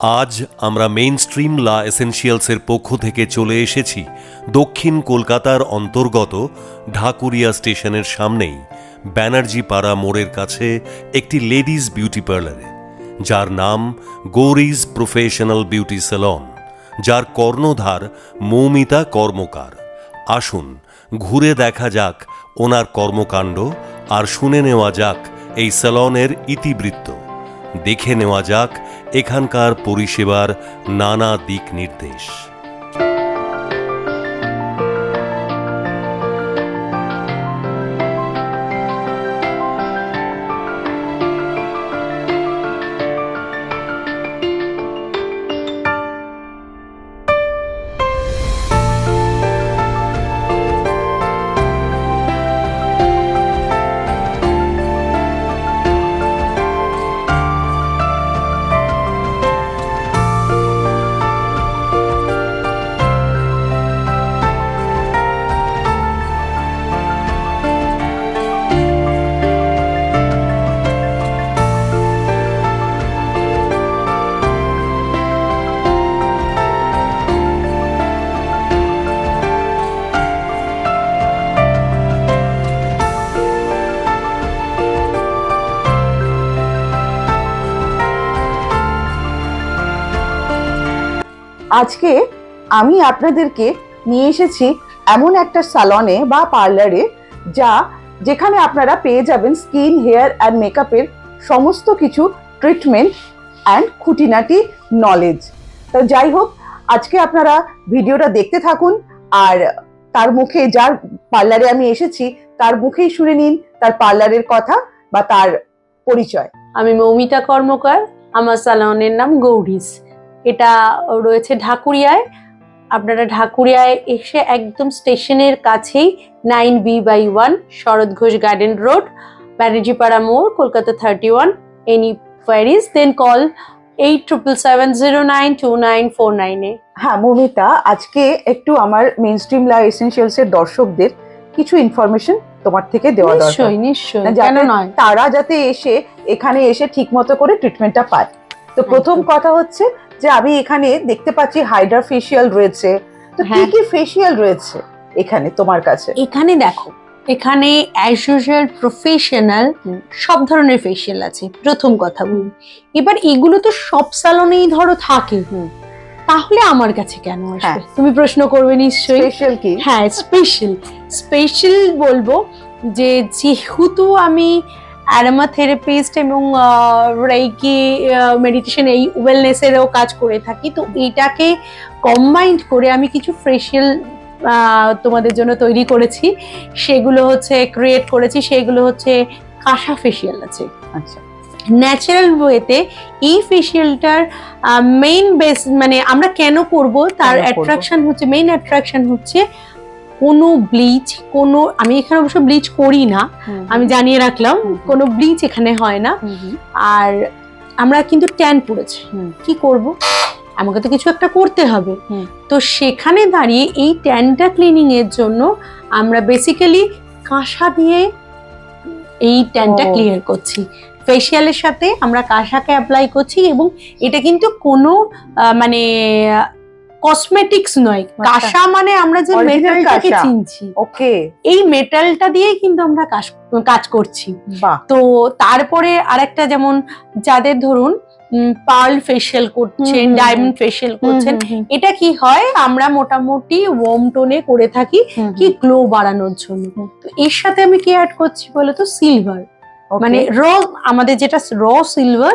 আজ আমরা মেইনস্ট্রিম লা এসেনশিয়ালসের পক্ষ থেকে চলে এসেছি দক্ষিণ কলকাতার অন্তর্গত ঢাকুরিয়া স্টেশনের সামনেই ব্যানার্জি পাড়া মোড়ের কাছে একটি লেডিজ বিউটি পার্লারে, যার নাম গৌরীজ প্রফেশনাল বিউটি সেলন, যার কর্ণধার মৌমিতা কর্মকার। আসুন ঘুরে দেখা যাক ওনার কর্মকাণ্ড আর শুনে নেওয়া যাক এই সেলনের ইতিবৃত্ত। দেখে নেওয়া যাক এখানকার পরিষেবার নানা দিক নির্দেশ। আজকে আমি আপনাদেরকে নিয়ে এসেছি এমন একটা সালনে বা পার্লারে যেখানে আপনারা পেয়ে যাবেন স্কিন, হেয়ার অ্যান্ড মেকআপের সমস্ত কিছু ট্রিটমেন্ট অ্যান্ড খুঁটিনাটি নলেজ। তো যাই হোক, আজকে আপনারা ভিডিওটা দেখতে থাকুন আর তার মুখে, যার পার্লারে আমি এসেছি তার মুখেই শুনে নিন তার পার্লারের কথা বা তার পরিচয়। আমি মৌমিতা কর্মকার, আমার সালনের নাম গৌরীজ। এটা রয়েছে ঢাকুরিয়ায়। আপনারা ঢাকুরিয়ায় এসে একদম স্টেশনের কাছেই 9B/1 শরৎ ঘোষ গার্ডেন রোড, ব্যানার্জি পাড়া মোড়, কলকাতা 31। এনি কোয়ারিজ দেন কল 8777092949 এ। হ্যাঁ মৌমিতা, আজকে একটু আমার মেইনস্ট্রিম লা এসেনশিয়ালস এর দর্শকদের কিছু ইনফরমেশন তোমার থেকে দেওয়া দরকার। নিশ্চয়ই, কেন নয়, তারা যাতে এখানে এসে ঠিক মতো করে ট্রিটমেন্টটা পায়। তো প্রথম কথা হচ্ছে যে আমি এখানে দেখতে পাচ্ছি হাইড্রা ফেশিয়াল রয়েছে, তো কি কি ফেশিয়াল রয়েছে এখানে তোমার কাছে? এখানে দেখো, এখানে অ্যাজ ইউজুয়াল প্রফেশনাল সব ধরনের ফেশিয়াল আছে। প্রথম কথা বলি, এবার এগুলো তো সব সালনেই ধরো থাকে, তাহলে আমার কাছে কেন আসবে তুমি প্রশ্ন করবে নিশ্চয়ই। স্পেশাল কি? হ্যাঁ, স্পেশাল বলবো যে যেহেতু আমি অ্যারোমা থেরাপিস্ট এবং রেইকি মেডিটেশন, এই ওয়েলনেসেরও কাজ করে থাকি, তো এটাকে কম্বাইন্ড করে আমি কিছু ফেশিয়াল তোমাদের জন্য তৈরি করেছি। সেগুলো হচ্ছে ক্রিয়েট করেছি, সেগুলো হচ্ছে কাঁসা ফেশিয়াল আছে। আচ্ছা, ন্যাচারাল ওয়েতে এই ফেশিয়ালটার মেইন বেস, মানে আমরা কেন করব তার অ্যাট্রাকশন হচ্ছে, মেইন অ্যাট্রাকশন হচ্ছে কোনো ব্লিচ, কোনো, আমি এখানে অবশ্য ব্লিচ করি না, আমি জানিয়ে রাখলাম, কোনো ব্লিচ এখানে হয় না। আর আমরা কিন্তু ট্যান পড়েছি, কি করব, আমাকে তো কিছু একটা করতে হবে। তো সেখানে দাঁড়িয়ে এই ট্যানটা ক্লিনিং এর জন্য আমরা বেসিক্যালি কাঁসা দিয়ে এই ট্যানটা ক্লিয়ার করছি। ফেশিয়ালের সাথে আমরা কাঁসাকে অ্যাপ্লাই করছি, এবং এটা কিন্তু কোনো মানে কসমেটিক্স নয়। কাঁসা মানে আমরা যে মেটালটাকে চিনছি, ওকে, এই মেটালটা দিয়েই কিন্তু আমরা কাজ করছি। তো তারপরে আরেকটা, যেমন যাদের ধরুন পার্ল ফেশিয়াল করছেন, ডায়মন্ড ফেশিয়াল করছেন, এটা কি হয়, আমরা মোটামুটি ওয়ার্ম টোনে করে থাকি কি গ্লো বাড়ানোর জন্য। তো এর সাথে আমি কি অ্যাড করছি বলতো, সিলভার, মানে আমাদের যেটা র সিলভার,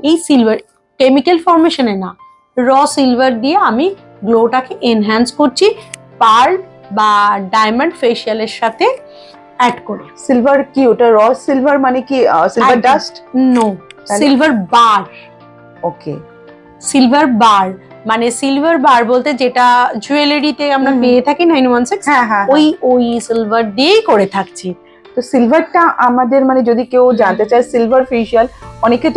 এই সিলভার কেমিক্যাল ফর্মেশনে না, র সিলভার দিয়ে আমি গ্লোটাকে এনহ্যান্স করছি পার্ল বা ডায়মন্ড ফেশিয়ালের সাথে অ্যাড করে। সিলভার কি ওটা? র সিলভার মানে কি সিলভার ডাস্ট? নো, সিলভার বার। ওকে, সিলভার বার মানে সিলভার বার বলতে যেটা জুয়েলারিতে আমরা পেয়ে থাকি 916, ওই সিলভার দিয়েই করে থাকছি। তো সিলভারটা আমাদের, মানে যদি কেউ জানতে চায় সিলভার ফেশিয়াল,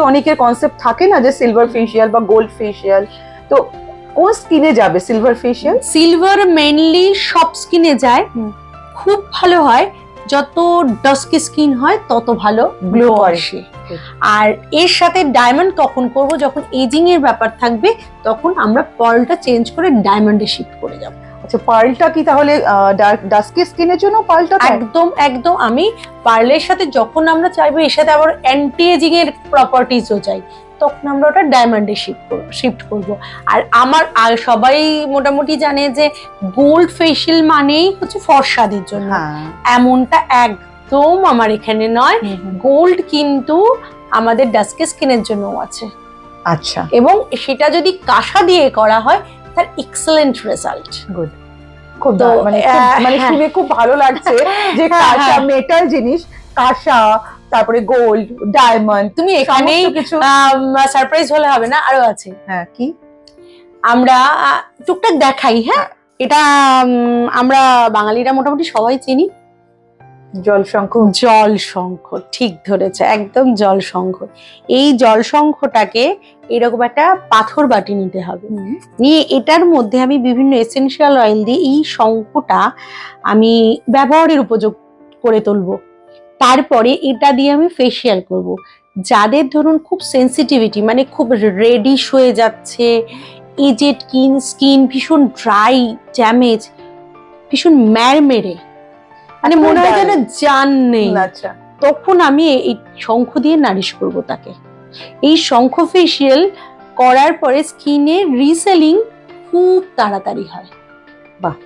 অনেকের কনসেপ্ট থাকে না যে সিলভার ফেশিয়াল বা গোল্ড ফেশিয়াল, তো কোন স্কিনে যাবে সিলভার ফেশিয়াল? সিলভার মেইনলি সব স্কিনে যায়। খুব ভালো হয় যত ডাস্কি স্কিন হয় তত ভালো গ্লো আসে। আর এর সাথে ডায়মন্ড কখন করব, যখন এজিং এর ব্যাপার থাকবে তখন আমরা পার্লটা চেঞ্জ করে ডায়মন্ডে শিফট করে যাব। আচ্ছা, পার্লটা কি তাহলে ডাস্কি স্কিনের জন্য পার্লটা? একদম একদম। আমি পার্লের সাথে যখন আমরা চাইবো এর সাথে আবার অ্যান্টি এজিং এর প্রপার্টিজও চাই, তখন আমরা ওটা ডায়মন্ডে শিফট করব। আর সবাই মোটামুটি জানে যে গোল্ড ফেশিয়াল মানেই হচ্ছে ফর্সাদের জন্য, এমনটা একদম আমার এখানে নয়। গোল্ড কিন্তু আমাদের ডাস্কি স্কিনের জন্য আছে। আচ্ছা, এবং সেটা যদি কাঁসা দিয়ে করা হয় তার এক্সেলেন্ট রেজাল্ট। গুড, খুব মানে শুনে খুব ভালো লাগছে যে কাঁসা মেটাল জিনিস, কাঁসা, তারপরে গোল্ড, ডায়মন্ড। তুমি এখানেই কিছু সারপ্রাইজ হলে হবে না, আরো আছে। হ্যাঁ, কি? আমরা টুকটাক দেখাই। হ্যাঁ, এটা আমরা বাঙালিরা মোটামুটি সবাই চিনি, জলশঙ্খ। জলশঙ্খ, ঠিক ধরেছে, একদম জলশঙ্খ। এই জলশঙ্খটাকে এরকম একটা পাথর বাটি নিতে হবে, নিয়ে এটার মধ্যে আমি বিভিন্ন এসেনশিয়াল অয়েল দিয়ে এই শঙ্খটা আমি ব্যবহারের উপযোগ করে তুলবো। তারপরে এটা দিয়ে আমি ফেসিয়াল করব। যাদের ধরুন খুব সেন্সিটিভিটি, মানে খুব রেডিশ হয়ে যাচ্ছে, এজেড স্কিন ভীষণ ড্রাই, ড্যামেজ, ভীষণ ম্যারমেরে, মানে মনে হয় যেন জান নেই, তখন আমি এই শঙ্খ দিয়ে নারিশ করব তাকে। এই শঙ্খ ফেসিয়াল করার পরে স্কিনে রিসেলিং খুব তাড়াতাড়ি হয়। বাহ,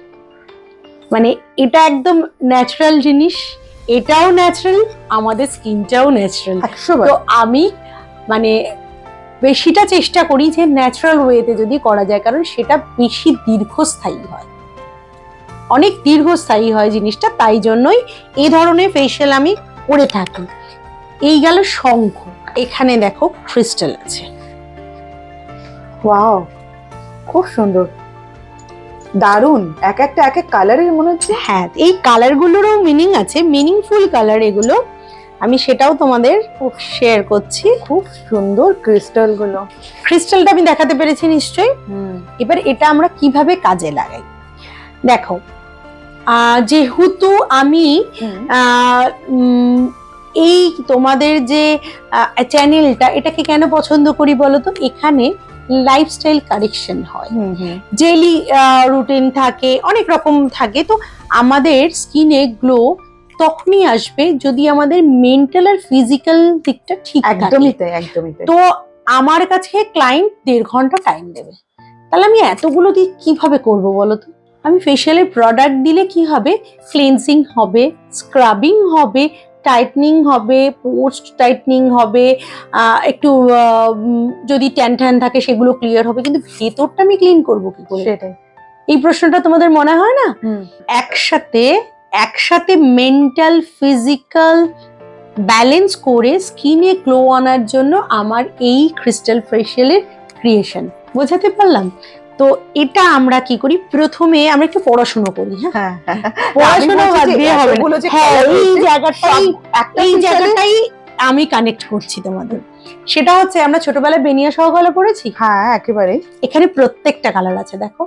মানে এটা একদম ন্যাচারাল জিনিস, এটাও ন্যাচারাল, আমাদের স্কিনটাও ন্যাচারাল। তো আমি মানে বেশিটা চেষ্টা করি যে ন্যাচারাল ওয়েতে যদি করা যায়, কারণ সেটা বেশি দীর্ঘস্থায়ী হয়, অনেক দীর্ঘস্থায়ী হয় জিনিসটা। তাই জন্যই এই ধরনের ফেসিয়াল আমি করে থাকি। এই গেল শঙ্খ। এখানে দেখো ক্রিস্টাল আছে। ওয়াও, খুব সুন্দর, দারুন, এক একটা এক এক কালারের মনে হচ্ছে। হ্যাঁ, এই কালারগুলোরও মিনিং আছে, মিনিংফুল কালার এগুলো। আমি সেটাও তোমাদের শেয়ার করছি। খুব সুন্দর ক্রিস্টাল গুলো। ক্রিস্টালটা আমি দেখাতে পেরেছি নিশ্চয়ই। এবার এটা আমরা কিভাবে কাজে লাগাই দেখো। যেহেতু আমি এই তোমাদের যে চ্যানেলটা, এটাকে কেন পছন্দ করি বলো তো, এখানে লাইফস্টাইল কারেকশন হয়, ডেইলি রুটিন থাকে, অনেক রকম থাকে। তো আমাদের স্কিনে গ্লো তখনই আসবে যদি আমাদের মেন্টাল আর ফিজিক্যাল দিকটা ঠিক থাকে। একদমই তাই, একদমই তাই। তো আমার কাছে ক্লায়েন্ট 1.5 ঘন্টা টাইম দেবে, তাহলে আমি এতগুলো দিয়ে কিভাবে করবো বলো তো? আমি ফেশিয়ালের প্রোডাক্ট দিলে কি হবে, ক্লিনজিং হবে, স্ক্রাবিং হবে, টাইটনিং হবে, পোস্ট টাইটনিং হবে, একটু যদি ট্যান থাকে সেগুলো ক্লিয়ার হবে, কিন্তু ভেতরটা আমি ক্লিন করবো কি করে? সেটাই, এই প্রশ্নটা তোমাদের মনে হয় না? একসাথে মেন্টাল ফিজিক্যাল ব্যালেন্স করে স্কিনে গ্লো আনার জন্য আমার এই ক্রিস্টাল ফেশিয়ালের ক্রিয়েশন। বোঝাতে পারলাম? তো এটা আমরা কি করি, প্রথমে আমরা একটু পড়াশোনা করি। হ্যাঁ, পড়াশোনা বাদ দিয়ে হবে না। এই জায়গাটাই আমি কানেক্ট করছি তোমাদের। সেটা হচ্ছে আমরা ছোটবেলায় বেনিয়া সহকলা পড়েছি। হ্যাঁ, একেবারে। এখানে প্রত্যেকটা কালার আছে দেখো।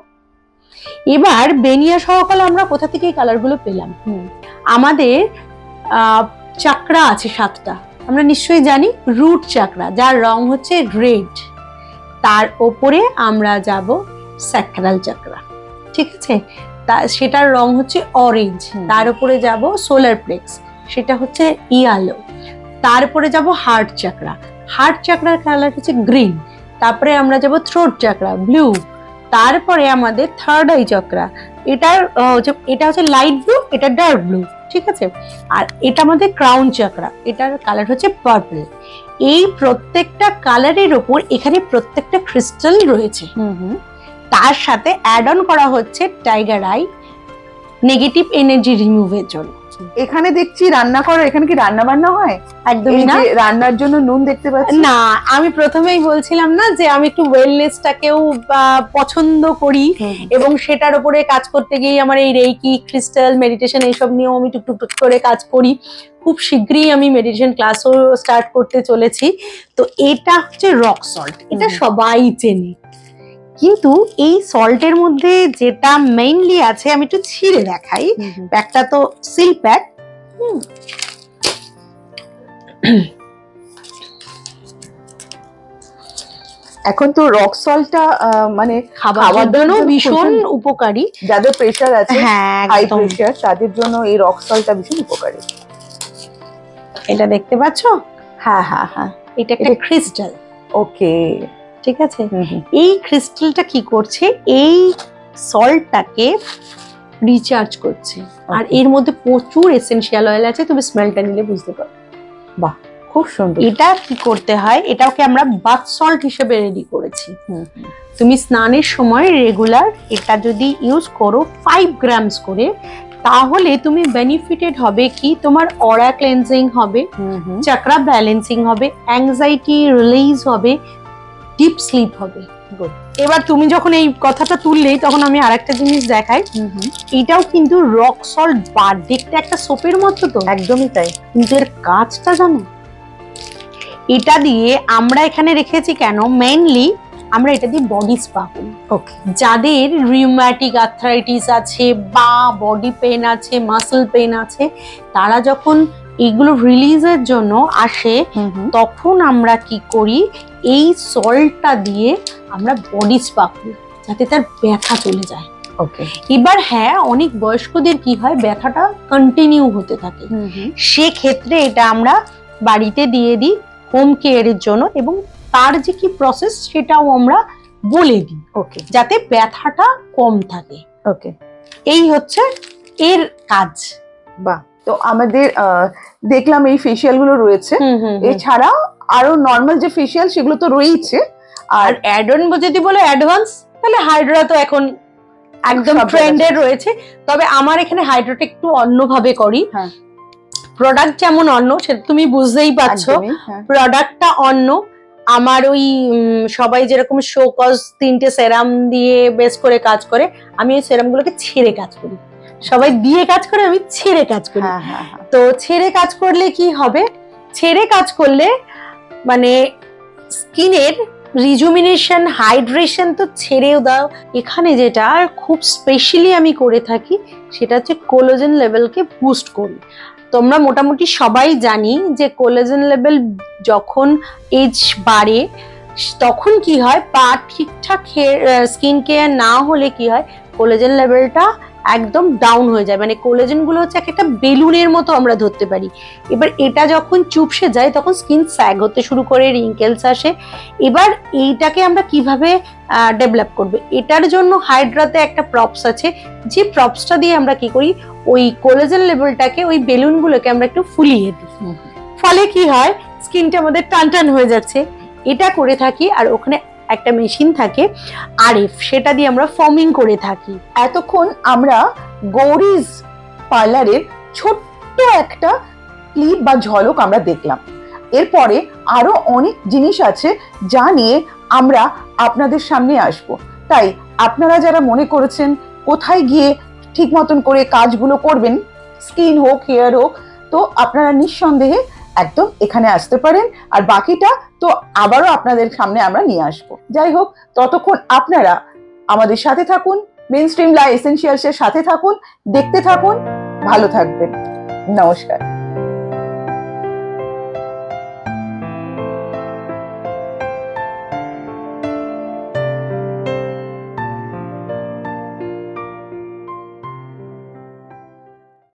এবার বেনিয়া সহকলা আমরা কোথা থেকে এই কালার গুলো পেলাম? আমাদের চাকরা আছে 7টা, আমরা নিশ্চয়ই জানি। রুট চাকরা, যার রং হচ্ছে রেড, তার ওপরে আমরা যাব স্যাক্রাল চাকরা, ঠিক আছে, সেটার রং হচ্ছে অরেঞ্জ, তার উপরে যাব সোলার প্লেক্স, সেটা হচ্ছে ইয়েলো, তারপরে যাব হার্ট চাকরা, হার্ট চাকরার কালার হচ্ছে গ্রিন, তারপরে আমরা যাব থ্রোট চাকরা ব্লু, তারপরে আমাদের থার্ড আই চাকরা, এটা হচ্ছে লাইট ব্লু, এটা ডার্ক ব্লু, ঠিক আছে, আর এটা আমাদের ক্রাউন চাকরা, এটার কালার হচ্ছে পার্পল। এই প্রত্যেকটা কালারের উপর এখানে প্রত্যেকটা ক্রিস্টাল রয়েছে। তার সাথে অ্যাড অন করা হচ্ছে টাইগার আই, নেগেটিভ এনার্জি রিমুভের জন্য। এখানে দেখছি রান্না করো, এখানে কি রান্না বান্না হয়? একদমই না, রান্নার জন্য নুন দেখতে পাচ্ছি না। আমি প্রথমেই বলছিলাম না যে আমি একটু ওয়েলনেসটাকেও পছন্দ করি, এবং সেটার উপরে কাজ করতে গিয়ে আমার এই রেইকি, ক্রিস্টাল, মেডিটেশন এইসব নিয়েও আমি টুকটুক করে কাজ করি। খুব শীঘ্রই আমি মেডিটেশন ক্লাসও স্টার্ট করতে চলেছি। তো এটা হচ্ছে রক সল্ট, এটা সবাই চেনে, কিন্তু এই সল্টের মধ্যে যেটা মেইনলি আছে, আমি একটু ছিঁড়ে দেখাই। প্যাকটা তো সিল প্যাক, এখন তো রক সল্টটা মানে খাবার জন্য ভীষণ উপকারী, যাদের প্রেসার আছে, হ্যাঁ হাই প্রেসার, তাদের জন্য এই রক সল্টটা ভীষণ উপকারী। এটা দেখতে পাচ্ছো? হ্যাঁ হ্যাঁ হ্যাঁ, এটা একটা ক্রিস্টাল। ওকে, ঠিক আছে। এই ক্রিস্টালটা কি করছে, এই সল্টটাকে রিচার্জ করছে। আর এর মধ্যে প্রচুর এসেনশিয়াল অয়েল আছে, তুমি স্মেলটা নিলে বুঝতে পারো। বাহ, খুব সুন্দর। এটা কি করতে হয়, এটাকে আমরা বাথ সল্ট হিসেবে রেডি করেছি। তুমি স্নানের সময় রেগুলার এটা যদি ইউজ করো 5 গ্রামস করে, তাহলে তুমি বেনিফিটেড হবে কি, তোমার অরা ক্লেন্সিং হবে, চাকরা ব্যালেন্সিং হবে, অ্যাংজাইটি রিলিজ হবে, ডিপ স্লিপ হবে। এবার তুমি যখন এই কথাটা তুললেই তখন আমি আরেকটা জিনিস দেখাই। এটাও কিন্তু রক সল্ট বার, দেখতে একটা সোপের মতো তো, একদমই তাই, কিন্তু এর কাজটা জানো, এটা দিয়ে আমরা এখানে রেখেছি কেন, মেইনলি আমরা এটা দিয়ে বডি স্পা করি। ওকে, যাদের রিউম্যাটিক আর্থ্রাইটিস আছে বা বডি পেন আছে, মাসল পেন আছে, তারা যখন এগুলো রিলিজের জন্য আসে, তখন আমরা কি করি, এই সল্টটা দিয়ে আমরা বডি স্পা করি, যাতে তার ব্যথা চলে যায়। ওকে, এবার হ্যাঁ, অনেক বয়স্কদের কি হয়, ব্যথাটা কন্টিনিউ হতে থাকে, সেক্ষেত্রে এটা আমরা বাড়িতে দিয়ে দিই হোম কেয়ারের জন্য, এবং তার যে কি প্রসেস সেটাও আমরা বলে দিই, ওকে, যাতে ব্যথাটা কম থাকে। ওকে, এই হচ্ছে এর কাজ। বাহ, তো আমাদের দেখলাম এই ফেশিয়াল গুলো রয়েছে, এছাড়া আরো নর্মাল যে ফেশিয়াল সেগুলো তো রয়েছে, আর অ্যাড অন যদি বলে অ্যাডভান্স, তাহলে হাইড্রা তো এখন একদম ট্রেন্ডে রয়েছে। তবে আমার এখানে হাইড্রাটা একটু অন্যভাবে করি, প্রোডাক্ট যেমন অন্য, সেটা তুমি বুঝতেই পারছো, প্রোডাক্টটা অন্য। আমার ওই সবাই যেরকম শোকজ 3টে সেরাম দিয়ে বেস করে কাজ করে, আমি ওই সেরাম গুলোকে ছেড়ে কাজ করি। সবাই দিয়ে কাজ করে, আমি ছেড়ে কাজ করি। তো ছেড়ে কাজ করলে কি হবে, ছেড়ে কাজ করলে মানে স্কিনের রিজুমিনেশন, হাইড্রেশন তো ছেড়েও দাও, এখানে যেটা খুব স্পেশালি আমি করে থাকি সেটা হচ্ছে কোলাজেন লেভেলকে বুস্ট করি। তোমরা মোটামুটি সবাই জানি যে কোলাজেন লেভেল যখন এজ বাড়ে তখন কি হয়, পা ঠিকঠাক স্কিন কেয়ার না হলে কি হয়, কোলাজেন লেভেলটা একদম ডাউন হয়ে যায়। মানে কোলাজেন গুলো হচ্ছে একটা বেলুনের মতো আমরা ধরতে পারি। এবার এটা যখন চুপসে যায় তখন স্কিন স্যাগ হতে শুরু করে, রিঙ্কেলস আসে। এবার এইটাকে আমরা কিভাবে ডেভেলপ করব, এটার জন্য হাইড্রাতে একটা প্রপস আছে, যে প্রপসটা দিয়ে আমরা কি করি, ওই কোলাজেন লেভেলটাকে, ওই বেলুনগুলোকে আমরা একটু ফুলিয়ে দিই। ফলে কি হয়, স্কিনটা আমাদের টান টান হয়ে যাচ্ছে। এটা করে থাকি। আর ওখানে একটা মেশিন থাকে আরএফ, সেটা দিয়ে আমরা ফর্মিং করে থাকি। এতক্ষণ আমরা গৌরীজ পার্লারের ছোট্ট একটা ক্লিপ বা ঝলক আমরা দেখলাম। এরপরে আরো অনেক জিনিস আছে যা নিয়ে আমরা আপনাদের সামনে আসব। তাই আপনারা যারা মনে করেছেন কোথায় গিয়ে ঠিক মতন করে কাজগুলো করবেন, স্কিন হোক, হেয়ার হোক, তো আপনারা নিঃসন্দেহে একদম এখানে আসতে পারেন। আর বাকিটা তো আবারও আপনাদের সামনে আমরা নিয়ে আসবো। যাই হোক, ততক্ষণ আপনারা আমাদের সাথে থাকুন, মেইনস্ট্রিম লা এসেনশিয়ালস এর সাথে থাকুন, দেখতে থাকুন, ভালো থাকবেন। নমস্কার।